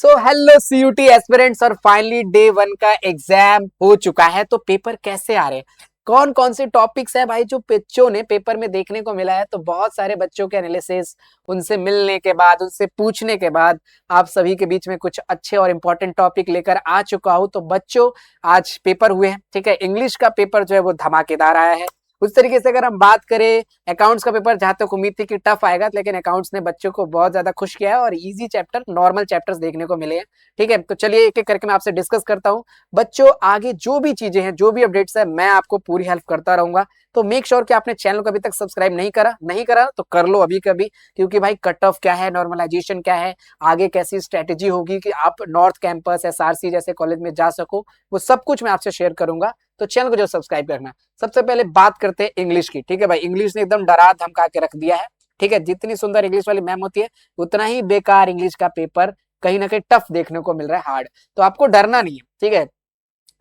So hello CUT aspirants और finally day 1 का exam हो चुका है। तो पेपर कैसे आ रहे हैं, कौन कौन से टॉपिक्स है भाई जो बच्चों ने पेपर में देखने को मिला है। तो बहुत सारे बच्चों के एनालिसिस उनसे मिलने के बाद, उनसे पूछने के बाद आप सभी के बीच में कुछ अच्छे और इंपॉर्टेंट टॉपिक लेकर आ चुका हूं। तो बच्चों आज पेपर हुए हैं, ठीक है। इंग्लिश का पेपर जो है वो धमाकेदार आया है। उस तरीके से अगर हम बात करें अकाउंट्स का पेपर, जहां तक उम्मीद थी कि टफ आएगा, लेकिन अकाउंट्स ने बच्चों को बहुत ज्यादा खुश किया है और इजी चैप्टर, नॉर्मल चैप्टर्स देखने को मिले हैं। ठीक है, तो चलिए एक एक करके मैं आपसे डिस्कस करता हूं। बच्चों आगे जो भी चीजें हैं, जो भी अपडेट्स है, मैं आपको पूरी हेल्प करता रहूंगा। तो मेक श्योर कि आपने चैनल को अभी तक सब्सक्राइब नहीं करा तो कर लो अभी कभी, क्योंकि भाई कट ऑफ क्या है, नॉर्मलाइजेशन क्या है, आगे कैसी स्ट्रेटेजी होगी कि आप नॉर्थ कैंपस एसआरसी जैसे कॉलेज में जा सको, वो सब कुछ मैं आपसे शेयर करूंगा। तो चैनल को जो सब्सक्राइब करना। सबसे पहले बात करते हैं इंग्लिश की, ठीक है भाई। इंग्लिश ने एकदम डरा धमका के रख दिया है, ठीक है। जितनी सुंदर इंग्लिश वाली मैम होती है, उतना ही बेकार इंग्लिश का पेपर कहीं ना कहीं टफ देखने को मिल रहा है, हार्ड। तो आपको डरना नहीं है, ठीक है।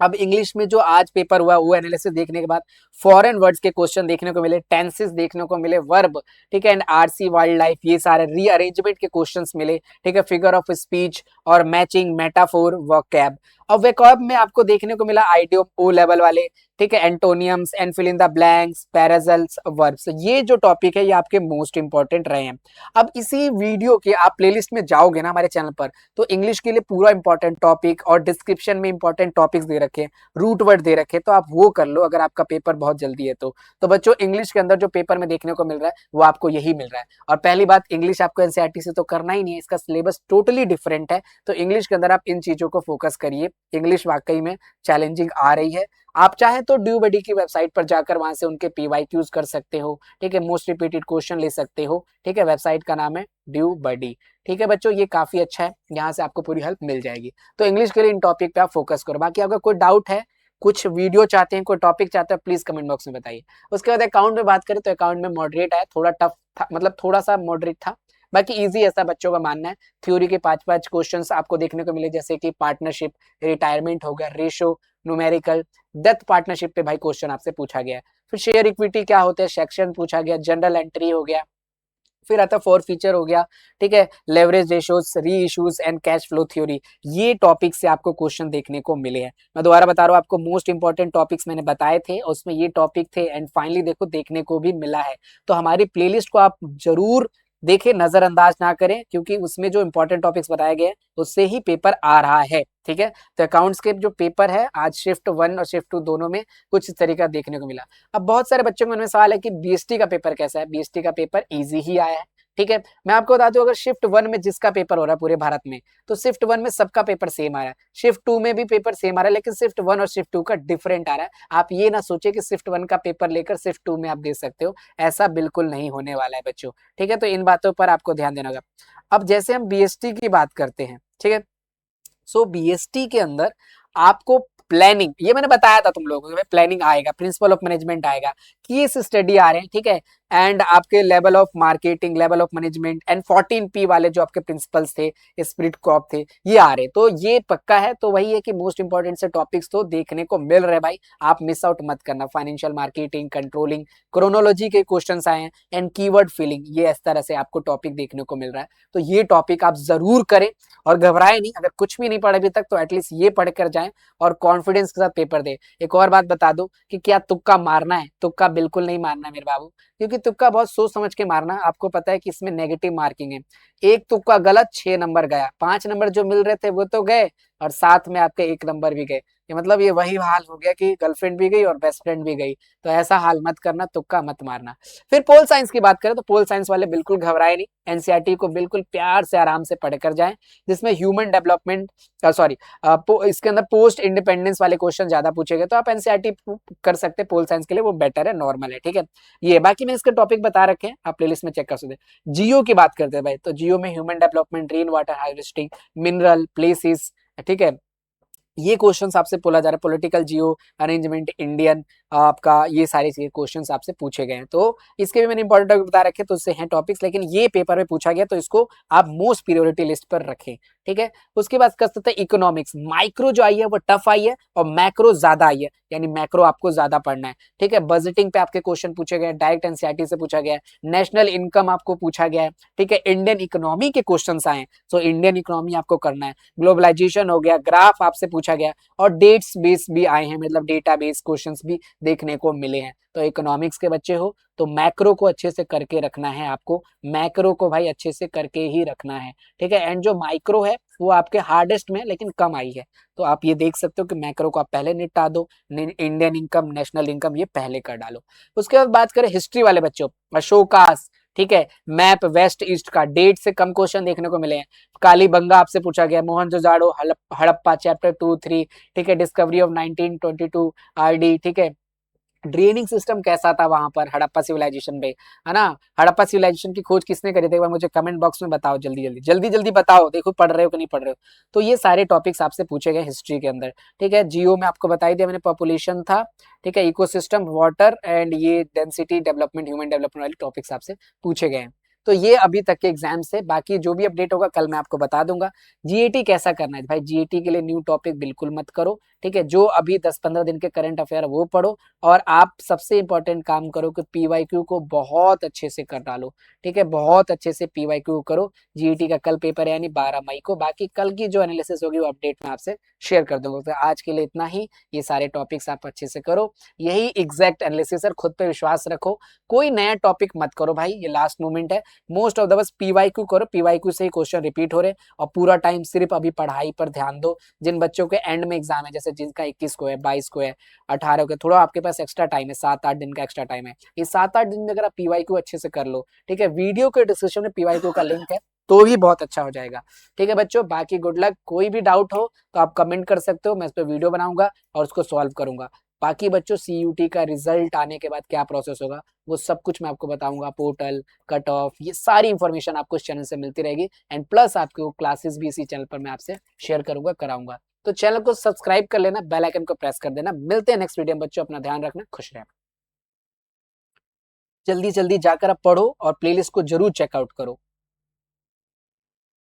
अब इंग्लिश में जो आज पेपर हुआ वो एनालिसिस देखने के बाद फॉरेन वर्ड्स के क्वेश्चन देखने को मिले, टेंसेस देखने को मिले, वर्ब, ठीक है, एंड आरसी, वाइल्ड लाइफ, ये सारे रीअरेंजमेंट के क्वेश्चंस मिले, ठीक है, फिगर ऑफ स्पीच और मैचिंग, मेटाफोर, वोकैब। और वोकैब में आपको देखने को मिला आइडियम ओ लेवल वाले, ठीक है, antonyms and fill in the blanks, parajumbles, verbs. ये जो टॉपिक है ये आपके मोस्ट इंपॉर्टेंट रहे हैं। अब इसी वीडियो के आप प्लेलिस्ट में जाओगे ना हमारे चैनल पर, तो इंग्लिश के लिए पूरा इंपॉर्टेंट टॉपिक और डिस्क्रिप्शन में इंपॉर्टेंट टॉपिक्स दे रखे हैं, रूट वर्ड दे रखे हैं, तो आप वो कर लो अगर आपका पेपर बहुत जल्दी है तो बच्चों इंग्लिश के अंदर जो पेपर में देखने को मिल रहा है वो आपको यही मिल रहा है। और पहली बात, इंग्लिश आपको एनसीईआरटी से तो करना ही नहीं है, इसका सिलेबस टोटली डिफरेंट है। तो इंग्लिश के अंदर आप इन चीजों को फोकस करिए। इंग्लिश वाकई में चैलेंजिंग आ रही है। आप चाहे तो ड्यू बडी की वेबसाइट पर जाकर वहां से उनके पीवाईक्यूज कर सकते हो, ठीक है, मोस्ट रिपीटेड क्वेश्चन ले सकते हो, ठीक है। वेबसाइट का नाम है ड्यू बडी, ठीक है बच्चों, ये काफी अच्छा है, यहाँ से आपको पूरी हेल्प मिल जाएगी। तो इंग्लिश के लिए इन टॉपिक पे आप फोकस करो। बाकी अगर कोई डाउट है, कुछ वीडियो चाहते हैं, कोई टॉपिक चाहते हैं, प्लीज कमेंट बॉक्स में बताइए। उसके बाद अकाउंट में बात करें तो अकाउंट में मॉडरेट आया, थोड़ा टफ था, मतलब थोड़ा सा मॉडरेट था, बाकी इजी ऐसा बच्चों का मानना है। थ्योरी के 5-5 क्वेश्चंस आपको देखने को मिले, जैसे कि पार्टनरशिप, रिटायरमेंट हो गया, रेशो, न्यूमेरिकल, डेथ पार्टनरशिप पे भाई क्वेश्चन आपसे पूछा गया। फिर शेयर इक्विटी क्या होता है, सेक्शन पूछा गया, जनरल एंट्री हो गया, फिर आता फोर फीचर हो गया, ठीक है, लेवरेज रेशोज, री issues and cash flow theory. ये टॉपिक से आपको क्वेश्चन देखने को मिले हैं। मैं दोबारा बता रहा हूँ आपको, मोस्ट इंपॉर्टेंट टॉपिक्स मैंने बताए थे, उसमें ये टॉपिक थे एंड फाइनली देखो देखने को भी मिला है। तो हमारी प्लेलिस्ट को आप जरूर देखें, नजरअंदाज ना करें, क्योंकि उसमें जो इंपॉर्टेंट टॉपिक्स बताए गए हैं उससे ही पेपर आ रहा है, ठीक है। तो अकाउंट्स के जो पेपर है आज शिफ्ट 1 और शिफ्ट 2 दोनों में कुछ इस तरीका देखने को मिला। अब बहुत सारे बच्चों के मन में सवाल है कि बीएसटी का पेपर कैसा है। बीएसटी का पेपर इजी ही आया है, ठीक है। मैं आपको बता दूं, अगर शिफ्ट 1 में जिसका पेपर हो रहा है पूरे भारत में, तो शिफ्ट 1 में सबका पेपर सेम आ रहा है, शिफ्ट 2 में भी पेपर सेम आ रहा है, लेकिन शिफ्ट 1 और शिफ्ट 2 का डिफरेंट आ रहा है। आप ये ना सोचे कि शिफ्ट 1 का पेपर लेकर शिफ्ट 2 में आप दे सकते हो, ऐसा बिल्कुल नहीं होने वाला है बच्चों, ठीक है। तो इन बातों पर आपको ध्यान देना होगा। अब जैसे हम बीएसटी की बात करते हैं, ठीक है, सो बीएसटी के अंदर आपको प्लानिंग, ये मैंने बताया था तुम लोगों को, प्लानिंग आएगा, प्रिंसिपल ऑफ मैनेजमेंट आएगा, केस स्टडी आ रहे हैं, ठीक है, एंड आपके level of marketing, level of management and 14P वाले जो आपके प्रिंसिपल्स थे, स्पिरिट क्रॉप थे, ये आ रहे। तो ये पक्का है। तो वही है कि मोस्ट इंपॉर्टेंट से टॉपिक्स तो देखने को मिल रहे भाई, आप मिस आउट मत करना। फाइनेंशियल मार्केटिंग, कंट्रोलिंग, क्रोनोलॉजी के क्वेश्चंस आए हैं एंड कीवर्ड फिलिंग, ये इस तरह से आपको टॉपिक देखने को मिल रहा है। तो ये टॉपिक आप जरूर करें और घबराए नहीं। अगर कुछ भी नहीं पढ़ा अभी तक तो एटलीस्ट ये पढ़ कर जाएं और कॉन्फिडेंस के साथ पेपर दे। एक और बात बता दो कि क्या तुक्का मारना है? तुक्का बिल्कुल नहीं मारना मेरे बाबू, क्योंकि तुक्का बहुत सोच समझ के मारना। आपको पता है कि इसमें नेगेटिव मार्किंग है। एक तुक्का गलत, 6 नंबर गया, 5 नंबर जो मिल रहे थे वो तो गए और साथ में आपके 1 नंबर भी गए। ये मतलब ये वही हाल हो गया कि गर्लफ्रेंड भी गई और बेस्ट फ्रेंड भी गई। तो ऐसा हाल मत करना, तुक्का मत मारना। फिर पोल साइंस की बात करें तो पोल साइंस वाले बिल्कुल घबराए नहीं, एनसीईआरटी को बिल्कुल प्यार से आराम से पढ़कर जाएं, जिसमें ह्यूमन डेवलपमेंट, सॉरी, इसके अंदर पोस्ट इंडिपेंडेंस वाले क्वेश्चन ज्यादा पूछे गए। तो आप एनसीईआरटी कर सकते हैं पोल साइंस के लिए, वो बेटर है, नॉर्मल है, ठीक है। ये बाकी मैं इसके टॉपिक बता रखे हैं, आप प्लेलिस्ट में चेक कर सकते हैं। जियो की बात करते हैं भाई, तो जियो में human development, rain water harvesting, mineral places, ठीक है, ये क्वेश्चंस आपसे बोला जा रहा है। पॉलिटिकल जियो अरेंजमेंट, इंडियन आपका, ये सारे क्वेश्चंस आपसे पूछे गए हैं। तो इसके भी मैंने इंपॉर्टेंट बता रखे, तो उससे हैं टॉपिक्स, लेकिन ये पेपर में पूछा गया तो इसको आप मोस्ट प्रायोरिटी लिस्ट पर रखें, ठीक है। उसके बाद कर सकते हैं इकोनॉमिक्स, माइक्रो जो आई है वो टफ आई है और मैक्रो ज्यादा आई है, यानी मैक्रो आपको ज्यादा पढ़ना है, ठीक है। बजटिंग पे आपके क्वेश्चन पूछे गए, डायरेक्ट एनसीईआरटी से पूछा गया है, नेशनल इनकम आपको पूछा गया है, ठीक है। इंडियन इकोनॉमी के क्वेश्चन आए, तो इंडियन इकोनॉमी आपको करना है, ग्लोबलाइजेशन हो गया, ग्राफ आपसे पूछा गया, और डेट्स बेस भी आए हैं, मतलब डेटा बेस क्वेश्चन भी देखने को मिले हैं। तो इकोनॉमिक्स के बच्चे हो तो मैक्रो को अच्छे से करके रखना है आपको, मैक्रो को भाई अच्छे से करके ही रखना है, ठीक है। एंड जो माइक्रो है वो आपके हार्डेस्ट में लेकिन कम आई है, तो आप ये देख सकते हो कि मैक्रो को आप पहले निपटा दो, इंडियन इनकम, नेशनल इनकम ये पहले कर डालो। उसके बाद बात करें हिस्ट्री वाले बच्चों, अशोकास, ठीक है, मैप वेस्ट ईस्ट का, डेट से कम क्वेश्चन देखने को मिले हैं। कालीबंगा आपसे पूछा गया, मोहनजोदाड़ो, हड़प्पा चैप्टर 2-3, ठीक है, डिस्कवरी ऑफ 1922 आरडी, ठीक है। ड्रेनिंग सिस्टम कैसा था वहां पर हड़प्पा सिविलाइजेशन पे, है ना। हड़प्पा सिविलाइजेशन की खोज किसने करी थी, एक बार मुझे कमेंट बॉक्स में बताओ, जल्दी जल्दी जल्दी जल्दी बताओ, देखो पढ़ रहे हो कि नहीं पढ़ रहे हो। तो ये सारे टॉपिक्स आपसे पूछे गए हिस्ट्री के अंदर, ठीक है। जियो में आपको बताई दिया मैंने, पॉपुलेशन था, ठीक है, इकोसिस्टम, वाटर एंड ये डेंसिटी डेवलपमेंट, ह्यूमन डेवलपमेंट वाले टॉपिक्स आपसे पूछे गए हैं। तो ये अभी तक के एग्जाम से, बाकी जो भी अपडेट होगा कल मैं आपको बता दूंगा। जीएटी कैसा करना है भाई, जीएटी के लिए न्यू टॉपिक बिल्कुल मत करो, ठीक है। जो अभी 10-15 दिन के करंट अफेयर वो पढ़ो, और आप सबसे इंपॉर्टेंट काम करो कि पीवाईक्यू को बहुत अच्छे से कर डालो, ठीक है, बहुत अच्छे से पीवाईक्यू करो। जीईटी का कल पेपर है यानी 12 मई को, बाकी कल की जो एनालिसिस होगी वो अपडेट में आपसे शेयर कर दूंगा। तो आज के लिए इतना ही, ये सारे टॉपिक्स आप अच्छे से करो, यही एग्जैक्ट एनालिसिस है, खुद पे विश्वास रखो, कोई नया टॉपिक मत करो भाई, ये लास्ट मोमेंट है। Most of the bus PYQ करो, पीवाईक्यू से ही क्वेश्चन रिपीट हो रहे, और पूरा टाइम सिर्फ अभी पढ़ाई पर ध्यान दो। जिन बच्चों के एंड में एग्जाम है, जैसे जिनका 21 को है, 22 को है, 18 को, थोड़ा आपके पास एक्स्ट्रा टाइम है, 7-8 दिन का एक्स्ट्रा टाइम है, ये 7-8 दिन में अगर आप पीवाईक्यू अच्छे से कर लो, ठीक है, वीडियो के डिस्क्रिप्शन में पीवाईक्यू का लिंक है, तो भी बहुत अच्छा हो जाएगा, ठीक है बच्चों। बाकी गुड लक, कोई भी डाउट हो तो आप कमेंट कर सकते हो, मैं इस पर वीडियो बनाऊंगा और उसको सॉल्व करूंगा। बाकी बच्चों सीयूटी का रिजल्ट आने के बाद क्या प्रोसेस होगा वो सब कुछ मैं आपको बताऊंगा, पोर्टल, कट ऑफ, ये सारी इंफॉर्मेशन आपको इस चैनल से मिलती रहेगी, एंड प्लस आपको क्लासेस भी इसी चैनल पर मैं आपसे शेयर करूंगा, कराऊंगा। तो चैनल को सब्सक्राइब कर लेना, बेल आइकन को प्रेस कर देना। मिलते हैं नेक्स्ट वीडियो में बच्चों, अपना ध्यान रखना, खुश रहना। जल्दी जल्दी जाकर आप पढ़ो और प्लेलिस्ट को जरूर चेकआउट करो।